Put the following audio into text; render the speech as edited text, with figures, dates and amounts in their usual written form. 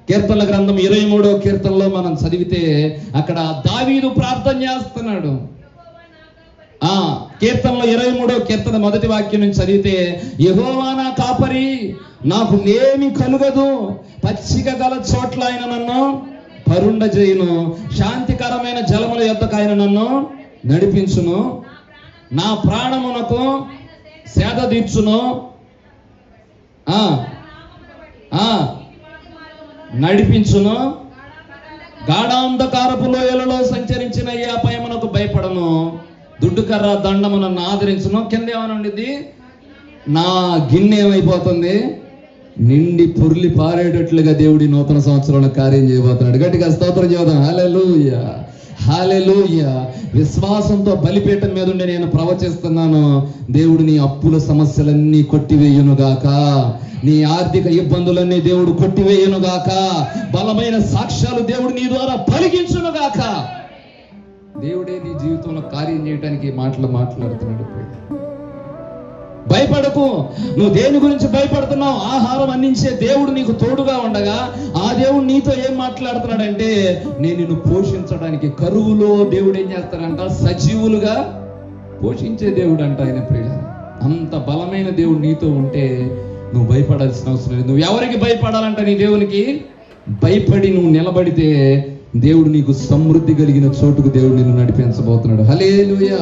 కీర్తనల గ్రంథం 23వ కీర్తనలో మనం చదివితే అక్కడ దావీదు ప్రార్థన చేస్తున్నాడు. కీర్తనలో 23వ కీర్తన మొదటి వాక్యం నుంచి చదివితే, యెహోవా నా కాపరి, నాకు లేమి కలుగదు, పచ్చిక గల చోట్ల ఆయన నన్ను పరుండజేయును, శాంతికరమైన జలముల యొద్దకు ఆయన నన్ను నడిపించును, నా ప్రాణమునకు సేద తీర్చును, నడిపించును, గాఢాంధకారపు లోయలలో సంచరించిన ఏ అపాయమునకు భయపడను, దుడ్డుకర్ర దండము నన్ను ఆదరించును. కింద ఏమైనా ఉండేది, నా గిన్నె ఏమైపోతుంది, నిండి పొర్లి పారేటట్లుగా దేవుడి నూతన సంవత్సరంలో కార్యం చేయబోతున్నాడు. గట్టిగా స్తోత్రం చేద్దాం. హల్లెలూయా, హల్లెలూయా. విశ్వాసంతో బలిపీఠం మీద ఉండి నేను ప్రవచిస్తున్నాను, దేవుడు నీ అప్పుల సమస్యలన్నీ కొట్టివేయునుగాక, నీ ఆర్థిక ఇబ్బందులన్నీ దేవుడు కొట్టివేయునుగాక, బలమైన సాక్ష్యాలు దేవుడు నీ ద్వారా పలికించునుగాక. దేవుడే నీ జీవితంలో కార్యం చేయడానికి మాటలు మాట్లాడుతున్నాడు. భయపడకు. నువ్వు దేని గురించి భయపడుతున్నావు? ఆహారం అందించే దేవుడు నీకు తోడుగా ఉండగా ఆ దేవుడు నీతో ఏం మాట్లాడుతున్నాడంటే, నేను నిన్ను పోషించడానికి. కరువులో దేవుడు ఏం చేస్తాడంట, సజీవులుగా పోషించే దేవుడు అంట ఆయన. ప్రియులారా, అంత బలమైన దేవుడు నీతో ఉంటే నువ్వు భయపడాల్సిన అవసరం లేదు. నువ్వు ఎవరికి భయపడాలంట? నీ దేవునికి భయపడి నువ్వు నిలబడితే దేవుడు నీకు సమృద్ధి కలిగిన చోటుకు దేవుడు నిన్ను నడిపించబోతున్నాడు. హల్లెలూయా.